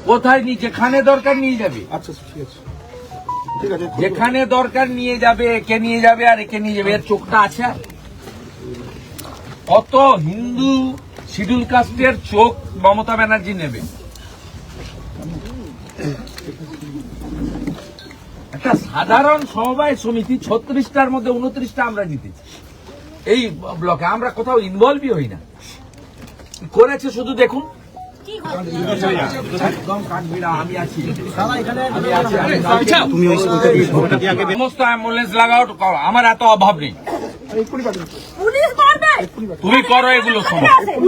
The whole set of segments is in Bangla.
কোথায় যেখানে দরকার নিয়ে যাবে। আচ্ছা ঠিক আছে, ঠিক আছে, যেখানে দরকার নিয়ে যাবে, একে নিয়ে যাবে আর একে নিয়ে যাবে। এর চোখটা আছে? কত হিন্দু শিডিউল কাস্টের চোখ মমতা ব্যানার্জি নেবে? একটা সাধারণ সমবায় সমিতি 36টার মধ্যে 29টা আমরা জিতেছি এই ব্লকে। আমরা কোথাও ইনভলভই হই না। করেছে শুধু দেখুন। একদম কাঠবিড়া আমি আছি। সমস্ত অ্যাম্বুলেন্স লাগাও, আমার এত অভাব নেই। তুমি করো এগুলো,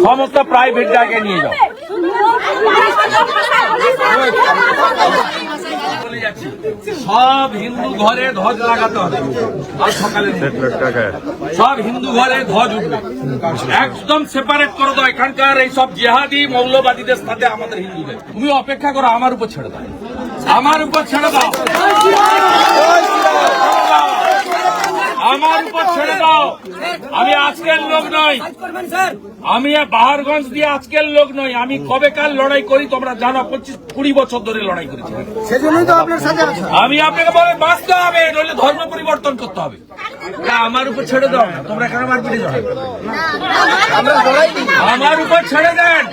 সমস্ত প্রাইভেট জায়গায় নিয়ে যাও। সব হিন্দু ঘরে ধ্বজ লাগাতে হবে। আর সকালে সব হিন্দু ঘরে ধ্বজ উঠবে। একদম সেপারেট করে দাও এখানকার এই সব জেহাদি মৌলবাদীদের সাথে আমাদের হিন্দুদের। তুমি অপেক্ষা করো, আমার উপর ছেড়ে দাও, আমার উপর ছেড়ে দাও, আমার উপর ছেড়ে দাও। আমি আজকের লোক নই, আমি বাহারগঞ্জ দিয়ে আজকের লোক নই। আমি কবেকার লড়াই করি তোমরা জানো, 25-20 বছর ধরে লড়াই করেছি। সেজন্যই তো আপনার সাথে আছে। আমি আপনাকে বলে বাঁচতে হবে, নইলে ধর্ম পরিবর্তন করতে হবে। আমার উপর ছেড়ে দাও না, তোমরা এখানে মারপিটে যাও। আমার উপর ছেড়ে দেন,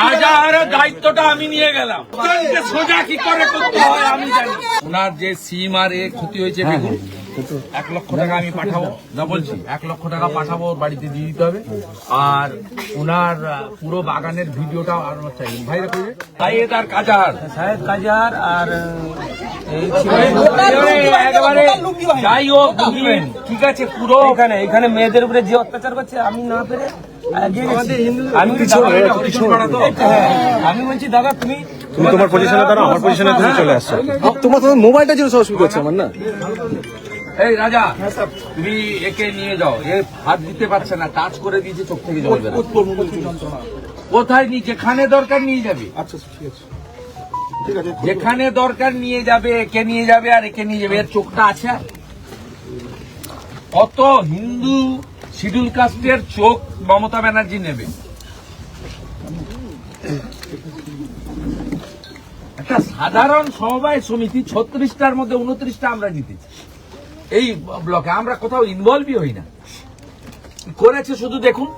রাজাহারের দায়িত্বটা আমি নিয়ে গেলাম। সোজা কি করে করতে হয় আমি জানি। ওনার যে সিম আর এ ক্ষতি হয়েছে বেগুন, 1 লক্ষ টাকা আমি পাঠাবো, না বলছি 1 লক্ষ টাকা পাঠাবো, বাড়িতে দিয়ে দিতে হবে। আর ওনার পুরো বাগানের ভিডিওটা আর চাই ভাইরা করে সাইয়েদ আর কাজার, সাইয়েদ কাজার আর একেবারে যাই হোক, ঠিক আছে। পুরো এখানে মেয়েদের উপরে যে অত্যাচার করছে আমি না পেরে আমি বলছি দাদা তুমি তোমার পজিশনে দাঁড়াও, আমার পজিশনে তুমি চলে আসছো। তোমার মোবাইলটা যেন অসুবিধা করছে আমার না। এই রাজা, তুমি একে নিয়ে যাও। এ হাত দিতে পারছে না, টাচ করে দিয়েছে, চোখ থেকে জল বেরোচ্ছে। কোথায় যেখানে দরকার নিয়ে যাবে। আচ্ছা ঠিক আছে, ঠিক আছে, যেখানে দরকার নিয়ে যাবে, একে নিয়ে যাবে আর একে নিয়ে যাবে। এর চোখটা আছে? কত হিন্দু শিডিউল কাস্টের চোখ মমতা ব্যানার্জি নেবে? একটা সাধারণ সমবায় সমিতি 36টার মধ্যে 29টা আমরা জিতেছি এই ব্লকে। আমরা কোথাও ইনভলভই হই না। করেছে শুধু দেখুন।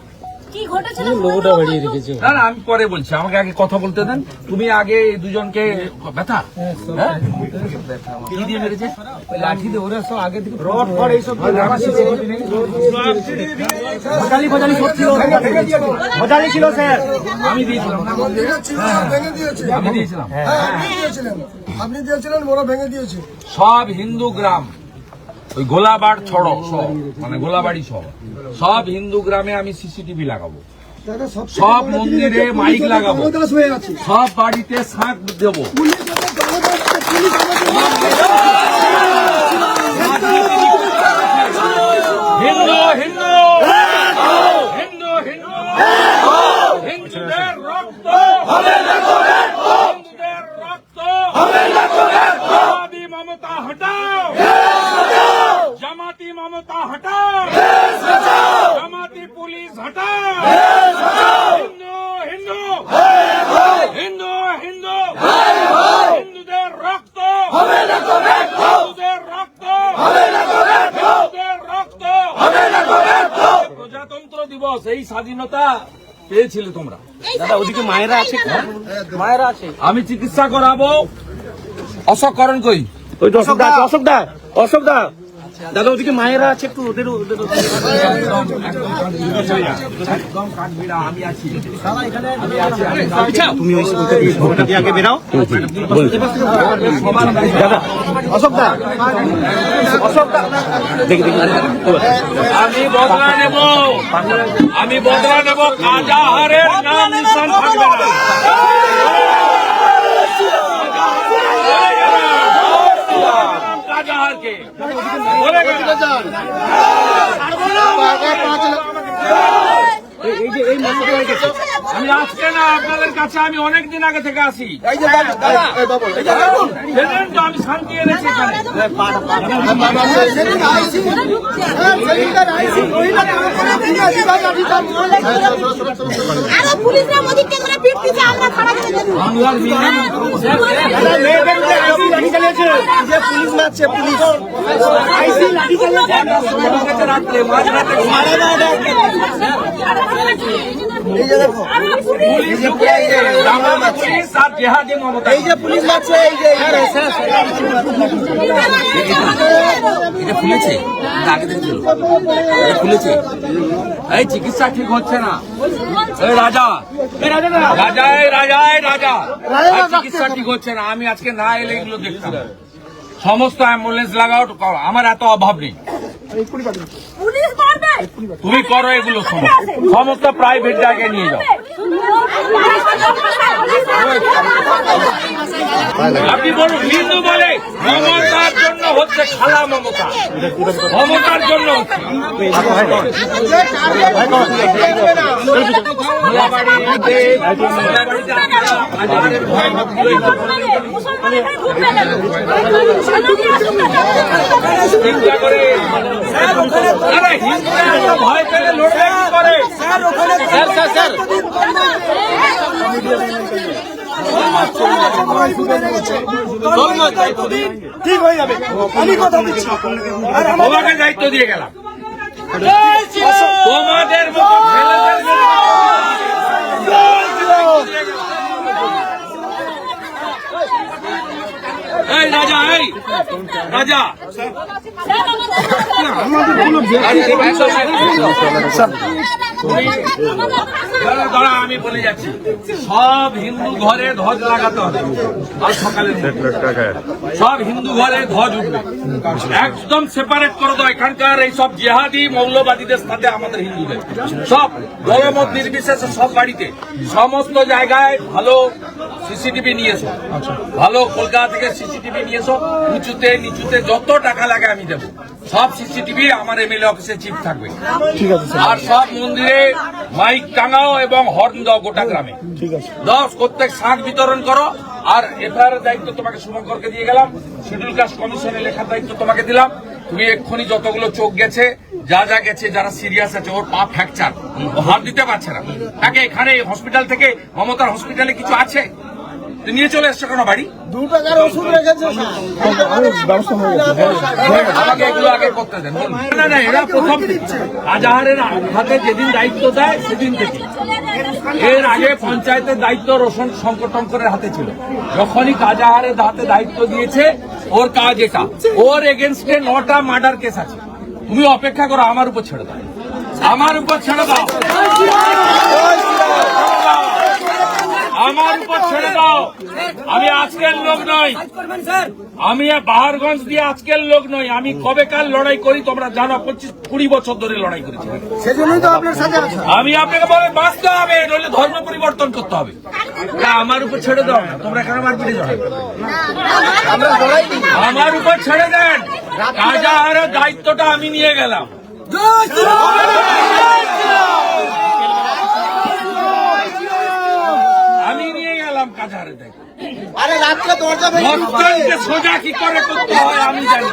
না না, আমি পরে বলছি, আমাকে আগে কথা বলতে দেন। তুমি আগে এই দুজনকে ব্যথা কি দিয়ে মেরেছে? লাঠি দিয়ে ওরা সব আগে থেকে রড ফড এইসব ছিল স্যার। আমি দিয়েছিলাম, আমি দিয়েছিলাম, আপনি দিয়েছিলেন, ওরা ভেঙে দিয়েছে। সব হিন্দু গ্রাম, ওই গোলাবাড় ছড়ো সব, মানে গোলাবাড়ি সহ সব হিন্দু গ্রামে আমি সিসিটিভি লাগাবো, সব মন্দিরে মাইক লাগাবো, সব বাড়িতে শাঁখ দেবো। হিন্দু হিন্দু হিন্দু হিন্দু হিন্দুদের রক্ত, হিন্দুদের রক্ত, মমতা হটাও, জামাতি মমতা হটাও, জামাতি পুলিশ হটাও। হিন্দু হিন্দু হিন্দু হিন্দু হিন্দুদের রক্ত, হিন্দুদের রক্ত, হিন্দুদের রক্ত। প্রজাতন্ত্র দিবস, এই স্বাধীনতা পেয়েছিলে তোমরা। দাদা ওদিকে মায়েরা আছে, মায়েরা আছে। আমি চিকিৎসা করাবো। অশোকরণ কই? ওই অশোক দা, অশোক দা, অশোক দা, দাদা ওদিকে মায়েরা আছে, একটু ওদের একদম কাঠবিড়া আমি আছি। তুমি আগে বেরাও। দাদা অশোক দা, অশোক দা, দেখি দেখি আমি বদলা নেব, আমি বদলা নেব। কাজাহারের নাম নিশান থাকবে না। কাজাহারকে বলে আমি আজকে না আপনাদের কাছে কাছে আমি অনেকদিন আগে থেকে আসি। এই যে বাবু, এই বাবু, এই যে দেখুন। দেখলেন তো আমি শান্তি এনেছি এখানে। আরো পুলিশরা মোদিকে ধরে পিটতেছে, আমরা খারাপ করে দেব। বাংলার মিডিয়া পুলিশ মারছে, পুলিশ। রাত্রে মাঝরাতে এই যে দেখো, পুলিশ আর জেহাদি মমতা। এই যে পুলিশ মারছে, এই যে এটা খুলেছে আগে থেকে ছিল, এটা খুলেছে। এই চিকিৎসা ঠিক হচ্ছে না। এই রাজা রাজা এই রাজা এই রাজা এই চিকিৎসা ঠিক হচ্ছে না। আমি আজকে না এলে এগুলো দেখতাম। সমস্ত অ্যাম্বুলেন্স লাগাও, আমার এত অভাব নেই। পুলিশ মারবে। তুমি করো এগুলো, সমস্ত প্রাইভেট জায়গায় নিয়ে যাও। আপনি বলুন, হিন্দু বলে মমতার জন্য হচ্ছে, খালা মমতা মমতার জন্য হচ্ছে। চিন্তা করে আরে হিন্দুরা এত ভয় পেলে লড়বে কি করে? স্যার ঠিক হয়ে যাবে, আমি কথা দিচ্ছি। তোমাকে দায়িত্ব দিয়ে গেলাম, তোমাদের মতো ছেলেদের জন্য। এই রাজা, এই রাজা, দাঁড়া আমি বলে যাচ্ছি, সব হিন্দু ঘরে ধ্বজ লাগাতে হবে। আর সকালে সব হিন্দু ঘরে ধ্বজ উঠবে, একদম সেপারেট করে দাও। এখানকার এই সব জেহাদি মৌলবাদীদের সাথে আমাদের হিন্দুদের সব দলমত নির্বিশেষে সব বাড়িতে সমস্ত জায়গায় ভালো সিসিটিভি নিয়ে এসো, ভালো কলকাতা থেকে সিসিটিভি নিয়ে এসো। উঁচুতে নিচুতে যত টাকা লাগে আমি দেবো, সব সিসিটিভি আমার এমএলএ অফিসে চিপ থাকবে। ঠিক আছে স্যার, আর সব মন্দিরে মাইক টাঙাও এবং হর্ন দাও গোটা গ্রামে। ঠিক আছে। 10 প্রত্যেক শাক বিতরণ করো। আর এফআইআর দায়িত্ব তোমাকে শুভঙ্করকে দিয়ে গেলাম, শিডিউল কাস্ট কমিশনে লেখার দায়িত্ব তোমাকে দিলাম। তুমি এক্ষুনি যতগুলো চোখ গেছে, যা যা গেছে, যারা সিরিয়াস আছে, ওর পা ফ্র্যাকচার, ও হাত দিতে পারছে না, তাকে এখানে হসপিটাল থেকে, মমতার হসপিটালে কিছু আছে, তো নিয়ে চলে এসছো কেন বাড়ি? 2 টাকার ওষুধ রেখেছে ব্যবস্থা হয়ে গেছে। আমাকে এগুলো আগে করতে দেন। না না, এরা প্রথম আজাহারের হাতে যেদিন দায়িত্ব দেয় সেদিন থেকে। এর আগে পঞ্চায়েতের দায়িত্ব রোশন শঙ্করটঙ্করের হাতে ছিল। যখনই কাজাহারের হাতে দায়িত্ব দিয়েছে, ওর কাজ এটা। ওর এগেনস্টে 9টা মার্ডার কেস আছে। তুমি অপেক্ষা করো, আমার উপর ছেড়ে দাও, আমার উপর ছেড়ে দাও, আমার উপর ছেড়ে দাও। আমি আজকের লোক নই, আমি বাহারগঞ্জ দিয়ে আজকের লোক নই। আমি কবেকার লড়াই করি তোমরা জানো, 25-20 বছর ধরে লড়াই করেছি। সেজন্যই তো আপনার সাথে আছে। আমি আপনাকে বলে বাঁচতে হবে, নইলে ধর্ম পরিবর্তন করতে হবে। না, আমার উপর ছেড়ে দাও না, তোমরা এখানে মারপিটে যাও। আমার উপর ছেড়ে দেন, কাজাহারের দায়িত্বটা আমি নিয়ে গেলাম। আমি নিয়ে গেলাম কাজাহারের দায়িত্ব। আরে রাত্রে দরজা ভক্তকে সোজা কি করে করতে হয় আমি জানি।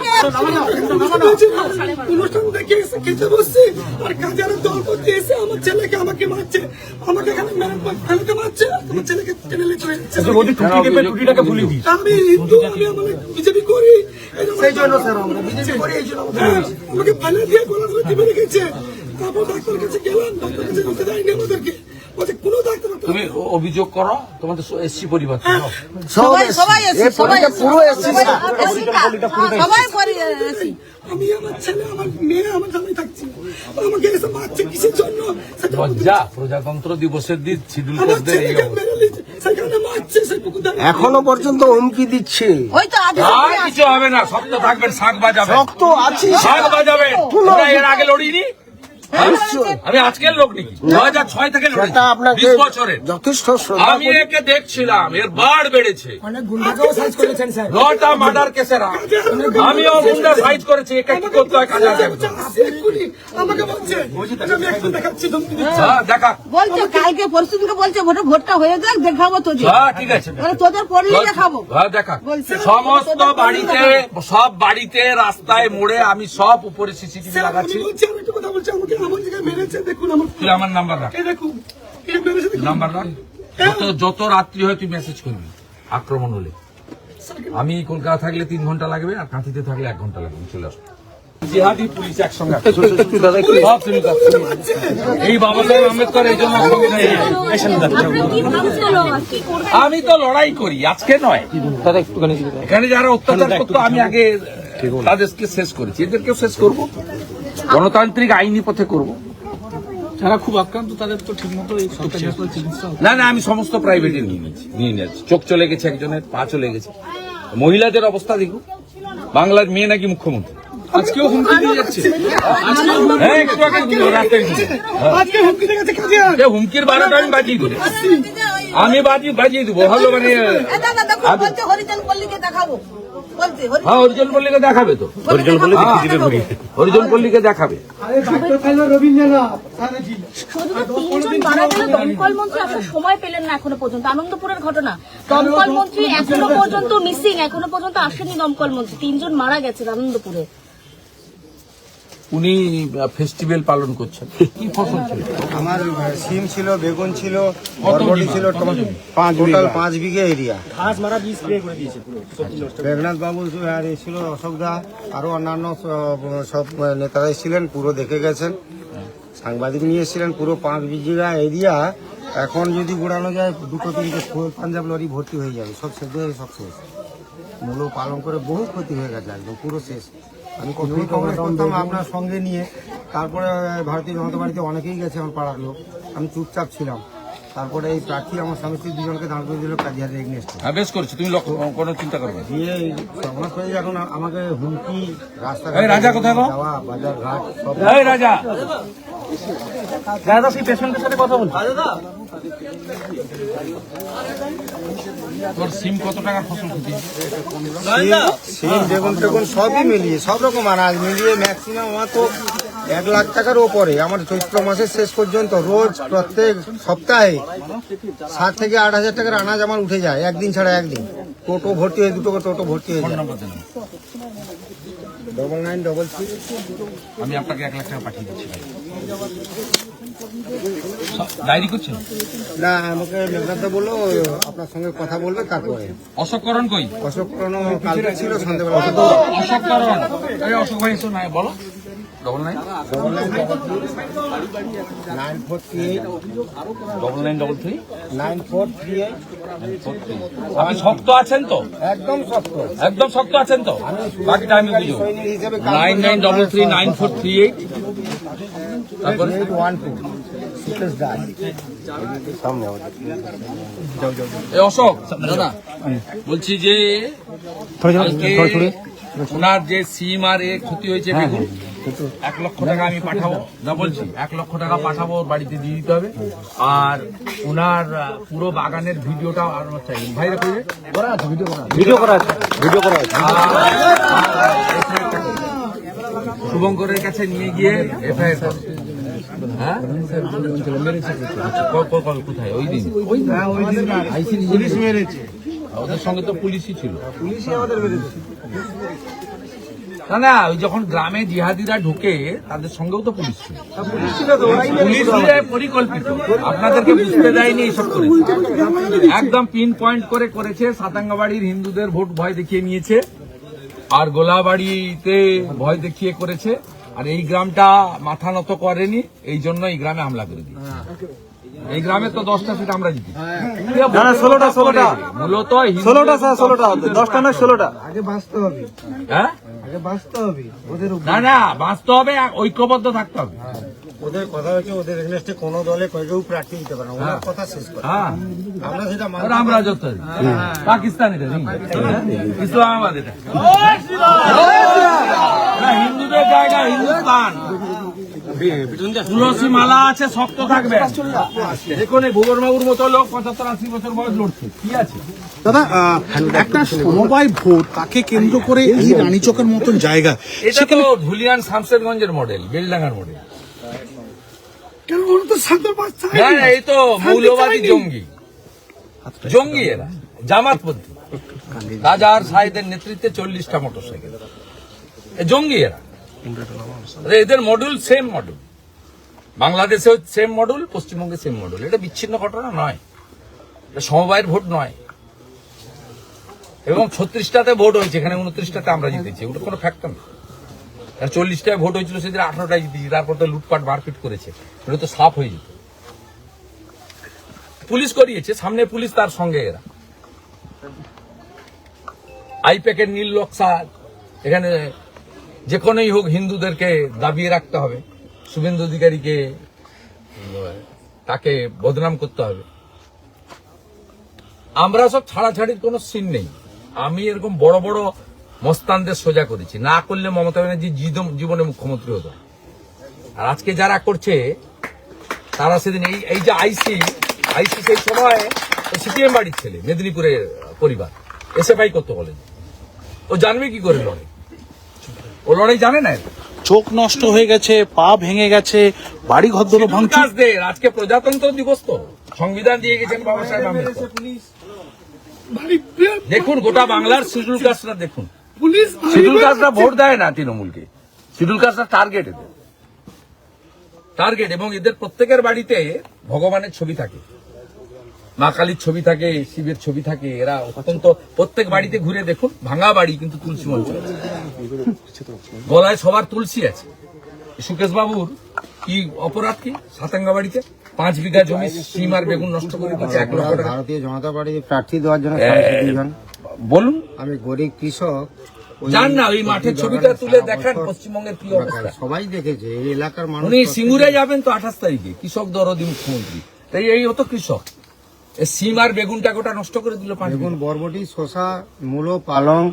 অনুষ্ঠান দেখে এসে খেতে বসছি, আর কাজারের দল করতে এসে আমার ছেলেকে আমাকে মারছে, আমাকে এখানে মেরে ফেলতে মারছে, আমার ছেলেকে টেনে নিয়ে চলে যাচ্ছে। আমি হিন্দু, আমি আমার বিজেপি করি, সেই জন্য স্যার আমরা বিজেপি করি, এই জন্য আমাকে ফেলে দিয়ে গোলা করে টিপে রেখেছে। তারপর ডাক্তার কাছে গেলাম, ডাক্তার কাছে ঢুকতে দেয়নি আমাদেরকে, বলছে কোনো ডাক্তার। তুমি অভিযোগ করো, তোমাদের এসসি পরিবার তো। সবাই এসেছে, সবাই পুরো এসেছে। সবাই পরে এসেছে। আমি আমার ছেলে, আমার মেয়ে, আমার জামাই থাকছি, আমাকে এসে মারছে কিসের জন্য? সেটা লজ্জা, প্রজাতন্ত্র দিবসের দিন শিডিউল আমার কাস্টদের এই ছেলেকে অবস্থা। মেরে নিয়েছে, সেখানে মারছে, সে পুকুর এখনো পর্যন্ত হুমকি দিচ্ছে। ওই তো আজ আর কিছু হবে না, শক্ত থাকবেন, শাক বাজাবেন, রক্ত আছে, শাক বাজাবেন। তোমরা এর আগে লড়িনি, আমি আজকের লোক নাকি 2006 থেকে লড়েছি, 20 বছরের। যথেষ্ট আমি একে দেখছিলাম, এর বাড় বেড়েছে, অনেক গুন্ডাকেও সাইজ করেছেন স্যার। 9টা মার্ডার কেসের আমিও গুন্ডা সাইজ করেছি। একে কি করতে হয় কাজে আসে একদম। আমাকে বলছে আমি এখন দেখাচ্ছি ধমকি দিচ্ছি। হ্যাঁ দেখা, বলছে কালকে পরশু দিনকে বলছে ভোটটা হয়ে যাক দেখাবো তোদের। হ্যাঁ ঠিক আছে, মানে তোদের পড়লে দেখাবো। হ্যাঁ দেখা। বলছে। সমস্ত বাড়িতে, সব বাড়িতে, রাস্তায়, মোড়ে আমি সব উপরে সিসিটিভি স্যার, লাগাচ্ছি। আমি বলছি, আমি একটু কথা বলছি, আমাকে আমার জায়গায় মেরেছে, দেখুন আমার তুই আমার নাম্বার রাখ, এই দেখুন, এই মেরেছে দেখুন। নাম্বার রাখ। যত রাত্রি হয় তুই মেসেজ করবি আক্রমণ হলে। আমি কলকাতা থাকলে 3 ঘন্টা লাগবে, আর কাঁথিতে থাকলে 1 ঘন্টা লাগবে, চলে আসবো। জিহাদি পুলিশ একসঙ্গে আছে। সব শুরু করছে। এই বাবা সাহেব আম্বেদকর এই জন্য আমি তো লড়াই করি, আজকে নয়। এখানে যারা অত্যাচার করতো আমি আগে তাদেরকে শেষ করেছি, এদেরকেও শেষ করব, গণতান্ত্রিক আইনি পথে করব। যারা খুব আক্রান্ত তাদের তো ঠিক মতো এই সরকারি হাসপাতালে চিকিৎসা না না, আমি সমস্ত প্রাইভেটে নিয়ে নিয়েছি। চোখ চলে গেছে একজনের, পা চলে গেছে। মহিলাদের অবস্থা দেখুন, বাংলার মেয়ে নাকি মুখ্যমন্ত্রী। আজকেও হুমকি দিয়ে যাচ্ছে। হ্যাঁ, একটু আগে রাস্তায় ছিল। আজকে হুমকি দেখাচ্ছে কাজে আর। যে হুমকির বারোটা আমি বাজিয়ে দেবো, আমি বাজিয়ে দেবো। হলো মানে দাদা দেখো বলছে হরিজন পল্লীকে দেখাবো বলছে হ্যাঁ, হরিজন পল্লীকে দেখাবে তো, হরিজন পল্লী হরিজন পল্লীকে দেখাবে। শুধু 3 জন মারা গেল, দমকল মন্ত্রী আপনার সময় পেলেন না এখনো পর্যন্ত। আনন্দপুরের ঘটনা, দমকল মন্ত্রী এখনো পর্যন্ত মিসিং, এখনো পর্যন্ত আসেনি দমকল মন্ত্রী। 3 জন মারা গেছেন আনন্দপুরে। উনি ফেস্টিভ্যাল পালন করছেন। কি ফসল ছিল? আমার সিম ছিল, বেগুন ছিল, বরবটি ছিল, টোটাল 5 বিঘে এরিয়া। মেঘনাথ বাবু আর এসেছিল, অশোক দা, আরো অন্যান্য সব নেতারা ছিলেন, পুরো দেখে গেছেন। সাংবাদিক নিয়ে এসেছিলেন, পুরো 5 বিঘা এরিয়া। এখন যদি ঘোরানো যায় 2-3টে পাঞ্জাব লরি ভর্তি হয়ে যাবে, সব শেষ হয়ে সব শেষ। মূল্য পালন করে বহু ক্ষতি হয়ে গেছে, একদম পুরো শেষ। আমি কতই কংগ্রেস করতাম আপনার সঙ্গে নিয়ে, তারপরে ভারতীয় জনতা পার্টিতে অনেকেই গেছে আমার পাড়ার লোক, আমি চুপচাপ ছিলাম। তারপরে এই প্রার্থী আমার স্বামী স্ত্রী দুজনকে দাঁড় করে দিল কাজিয়ারের এগনেস্টে। হ্যাঁ, বেশ করেছো তুমি, কোনো চিন্তা করবে না। দিয়ে সমাজ করে এখন আমাকে হুমকি, রাস্তাঘাট এই রাজা কোথায় গো? যাওয়া, বাজার ঘাট সব। এই রাজা, দাদা সেই পেশেন্টের সাথে কথা বলুন। তোর সিম কত টাকার ফসল ক্ষতি? সিম, বেগুন টেগুন সবই মিলিয়ে, সব রকম আনাজ মিলিয়ে ম্যাক্সিমাম আমার তো 1 লাখ টাকার ওপরে। আমার চৈত্র মাসের শেষ পর্যন্ত রোজ প্রত্যেক সপ্তাহে 7 থেকে 8 হাজার টাকার আনাজ আমার উঠে যায়, একদিন ছাড়া একদিন। টোটো ভর্তি হয়ে, 2 টোটো ভর্তি হয়ে যায়। 9933। আমি আপনাকে 1 লাখ টাকা পাঠিয়ে দিচ্ছি। ডায়েরি করছেন? না, আমাকে মেঘনাথদা বললো আপনার সঙ্গে কথা বলবে, তারপরে। অশোককরণ কই? অশোক কোনো কালকে ছিল সন্ধ্যেবেলা। অশোককরণ, এই অশোক ভাই এসো না, বলো। 99 943 9933 9438। আপনি শক্ত আছেন তো? একদম শক্ত। একদম শক্ত আছেন তো? বাকিটা আমি বুঝবো। সৈনিক হিসেবে 99339438 তারপরে 812 সুকেশ দাস। সামনে এই অশোক দাদা বলছি যে কালকে ওনার যে সিম আর এ ক্ষতি হয়েছে বেগুন, 1 লক্ষ টাকা আমি পাঠাবো। না বলছি 1 লক্ষ টাকা পাঠাবো, বাড়িতে দিয়ে দিতে হবে। আর ওনার পুরো বাগানের ভিডিওটা আর চাই। ভাইরা কইবে ভিডিও করা আছে। শুভঙ্করের কাছে নিয়ে গিয়ে এফআইআর। হ্যাঁ, কোথায় ওই দিন? পুলিশ মেরেছে, ওদের সঙ্গে তো পুলিশই ছিল। পুলিশই আমাদের মেরেছে। না না, ওই যখন গ্রামে জিহাদিরা ঢোকে তাদের সঙ্গেও তো পুলিশ ছিল। পুলিশ ছিল তো, ওরাই পুলিশ দিয়ে পরিকল্পিত, আপনাদেরকে বুঝতে দেয়নি এইসব করে। একদম পিন পয়েন্ট করে করেছে। সাতাঙ্গাবাড়ির হিন্দুদের ভোট ভয় দেখিয়ে নিয়েছে, আর গোলাবাড়িতে ভয় দেখিয়ে করেছে। আর এই গ্রামটা মাথা নত করেনি, এই জন্য এই গ্রামে হামলা করে দিয়েছে। এই গ্রামে তো 10টা সিট আমরা জিতি। না 16টা মূলত 16টা স্যার, 16টা 10টা না 16টা। আগে বাঁচতে হবে, হ্যাঁ, আগে বাঁচতে হবে ওদের উপর। না না, বাঁচতে হবে, ঐক্যবদ্ধ থাকতে হবে। ওদের কথা হচ্ছে ওদের এগনেস্টে কোনো দলে কেউ প্রার্থী দিতে পারে না, ওনার কথা শেষ করে। হ্যাঁ, আমরা সেটা আর আমরা যত পাকিস্তান এটা ইসলামাবাদ, এটা হিন্দুদের জায়গা, হিন্দুস্তান। তুলসী মালা আছে, শক্ত থাকবে। দেখুন এই ভুবন বাবুর মতো লোক 75-80 বছর বয়স লড়ছে, কি আছে? দাদা একটা সমবায় ভোট তাকে কেন্দ্র করে এই রানীচকের মতন জায়গা, এটা তো ধুলিয়ান শামশেরগঞ্জের মডেল, বেলডাঙ্গার মডেল। কেন ওরা তো শান্ত বাচ্চা না, এই তো মৌলবাদী জঙ্গি এরা, জামাতপন্থী। রাজার সাহেদের নেতৃত্বে 40টা মোটরসাইকেল, জঙ্গি এরা। এদের মডেল সেম মডেল, বাংলাদেশে সেম মডেল, পশ্চিমবঙ্গে সেম মডেল। এটা বিচ্ছিন্ন ঘটনা নয়, এটা সমবায়ের ভোট নয়। এবং 36টাতে ভোট হয়েছে, এখানে 29টাতে আমরা জিতেছি, ওটা কোনো ফ্যাক্টর না। 40টায় ভোট হয়েছিল, সেদিন 18টায় জিতেছি। তারপর তো লুটপাট মারপিট করেছে, ওটা তো সাফ হয়ে যেত। পুলিশ করিয়েছে, সামনে পুলিশ, তার সঙ্গে এরা। আইপ্যাকের নীল নকশা, এখানে যে কোনোই হোক হিন্দুদেরকে দাবিয়ে রাখতে হবে, শুভেন্দু অধিকারীকে তাকে বদনাম করতে হবে। আমরা সব ছাড়াছাড়ির কোনো সিন নেই। আমি এরকম বড় বড় মস্তানদের সোজা করেছি, না করলে মমতা ব্যানার্জি জীবনে মুখ্যমন্ত্রী হতো। আর আজকে যারা করছে তারা সেদিন এই যে আইসি সেই সময় সিপিএম বাড়ির ছেলে, মেদিনীপুরের পরিবার, এসএফআই করতে বলে। ও জানবে কি করে লড়াই? ও লড়াই জানে না। চোখ নষ্ট হয়ে গেছে, পা ভেঙে গেছে, বাড়ি ঘর ভাঙচুর। আজকে প্রজাতন্ত্র দিবস, তো সংবিধান দিয়ে গেছেন বাবা সাহেব আম্বেদকর। দেখুন গোটা বাংলার শিডিউল কাস্টরা দেখুন, পুলিশ শিডিউল কাস্টরা ভোট দেয় না তৃণমূলকে, শিডিউল কাস্টরা টার্গেট, এদের টার্গেট। এবং এদের প্রত্যেকের বাড়িতে ভগবানের ছবি থাকে, মা কালীর ছবি থাকে, শিবের ছবি থাকে। এরা অত্যন্ত, প্রত্যেক বাড়িতে ঘুরে দেখুন, ভাঙা বাড়ি কিন্তু তুলসী মঞ্চ আছে, গলায় সবার তুলসী আছে। সুকেশ বাবুর কি অপরাধ, কি সাতাঙ্গা বাড়িতে 5 বিঘা জমি সিম আর বেগুন নষ্ট করে দিচ্ছে, 1 লক্ষ টাকা। ভারতীয় জনতা পার্টি প্রার্থী দেওয়ার জন্য সাংসদ বলুন, আমি গরিব কৃষক, জান না ওই মাঠের ছবিটা তুলে দেখান পশ্চিমবঙ্গের কি অবস্থা। সবাই দেখেছে এই এলাকার মানুষ। উনি সিঙ্গুরে যাবেন তো 28 তারিখে, কৃষক দরদি মুখ্যমন্ত্রী। তাই এই হতো কৃষক, সিম আর বেগুনটা গোটা নষ্ট করে দিল। বেগুন, বরবটি, শসা, মূলো, পালং,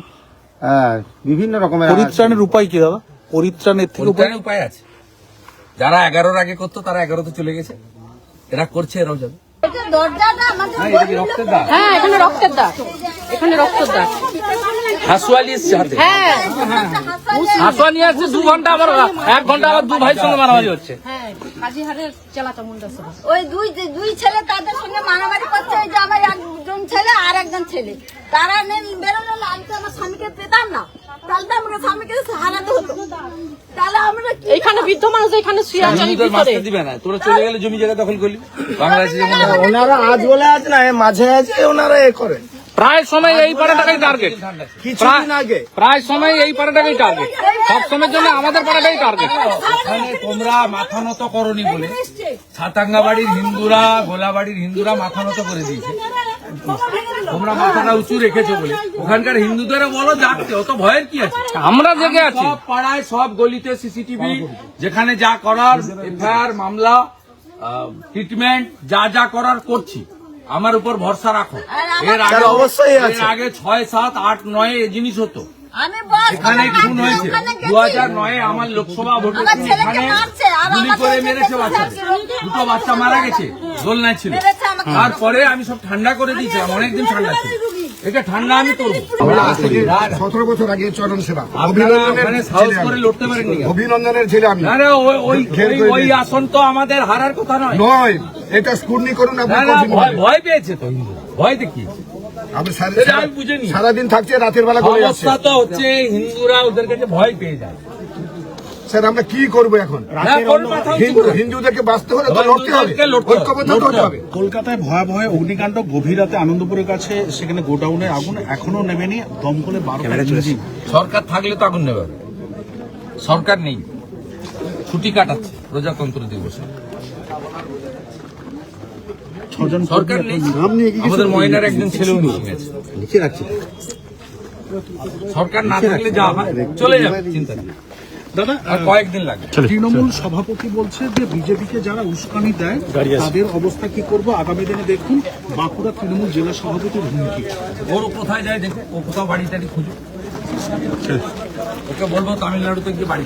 বিভিন্ন রকমের। পরিত্রাণের উপায় কি দাদা? পরিত্রাণের থেকে উপায় আছে। যারা 11-র আগে করতো তারা 11তে চলে গেছে, এরা করছে, এরাও যাবে। রক্তের দাগ, হ্যাঁ এখানে রক্তের দাগ, এখানে রক্তের দাগ। হাসুয়ালি এসছে হাতে, হ্যাঁ হাসুয়া নিয়ে আসছে 2 ঘন্টা, আবার 1 ঘন্টা আবার 2 ভাইয়ের সঙ্গে মারামারি হচ্ছে। হ্যাঁ কাজীহাটের জেলা চামুন্ডা সভা। ওই দুই ছেলে তাদের সঙ্গে মারামারি করছে। এই যে আমার একজন ছেলে আর একজন ছেলে, তারা বেরোনো, আমি তো আমার স্বামীকে পেতাম না, তাহলে তো আমাকে স্বামীকে হারাতে হতো। তাহলে আমরা এখানে বৃদ্ধ মানুষ এখানে শুয়ে আছে, আমি হিন্দুদের মারতে দিবে না, তোরা চলে গেলে জমি জায়গা দখল করলি। বাংলাদেশে যেমন ওনারা আজ বলে আজ না, মাঝে আছে ওনারা এ করে। প্রায় সময় এই পাড়াটাকেই টার্গেট, কিছুদিন আগে প্রায় সময় এই পাড়াটাকেই টার্গেট, সব সময়ের জন্য আমাদের পাড়াটাই টার্গেট। ওখানে তোমরা মাথা নত করনি বলে ছাতাঙ্গা বাড়ির হিন্দুরা, গোলাবাড়ির হিন্দুরা মাথা নত করে দিয়েছে। তোমরা মাথাটা উঁচু রেখেছো বলে ওখানকার হিন্দুদেরও বলো জাগতে, অত ভয়ের কি আছে? আমরা জেগে আছি। সব পাড়ায়, সব গলিতে সিসিটিভি, যেখানে যা করার এফআইআর, মামলা, ট্রিটমেন্ট, যা করার করছি। আমার উপর ভরসা রাখো। এর আগে 6, 7, 8, 9 এই জিনিস হতো। এখানে খুন হয়েছে 2009-এ আমার লোকসভা ভোটের দিন, এখানে গুলি করে মেরেছে বাচ্চাদের, 2টো বাচ্চা মারা গেছে, দোলনায় ছিল। তারপরে আমি সব ঠান্ডা করে দিয়েছিলাম, অনেকদিন ঠান্ডা ছিল। এটা ঠান্ডা আমি করবো। 17 বছর আগে চরণ সেবা আপনারা সাহস করে লড়তে পারেননি। অভিনন্দনের ছেলে আমি। আরে ওই আসন তো আমাদের হারার কথা নয়। নয়, এটা স্কুটনি করুন। ভয় পেয়েছে তো, ভয় দেখিয়েছে। আমি বুঝিনি, সারাদিন থাকছে, রাতের বেলা করে যাচ্ছে। অবস্থা তো হচ্ছে হিন্দুরা ওদের কাছে ভয় পেয়ে যায়। স্যার আমরা কি করবো এখন? হিন্দুদেরকে বাঁচতে হলে তো লড়তে হবে, ঐক্যবদ্ধ হতে হবে। কলকাতায় ভয়াবহ অগ্নিকাণ্ড, গভীর রাতে আনন্দপুরের কাছে, সেখানে গোডাউনে আগুন এখনো নেমেনি, দমকলে 12টা ইঞ্জিন। সরকার থাকলে তো আগুন নেবে, সরকার নেই, ছুটি কাটাচ্ছে প্রজাতন্ত্র দিবসে। সরকার নেই, আমাদের ময়নার একজন ছেলেও নিয়ে গেছে। সরকার না থাকলে যা হয় চলে যাবে, চিন্তা নেই। দাদা কয়েকদিন লাগে। তৃণমূল সভাপতি বলছে যে বিজেপিকে যারা উস্কানি দেয় তাদের অবস্থা কি করবো আগামী দিনে দেখুন। বাঁকুড়া তৃণমূল জেলা সভাপতির হুমকি। ওর কোথায় যায় দেখো, ও কোথাও বাড়ি টাড়ি খুঁজুক, ওকে বলবো তামিলনাড়ুতে গিয়ে বাড়ি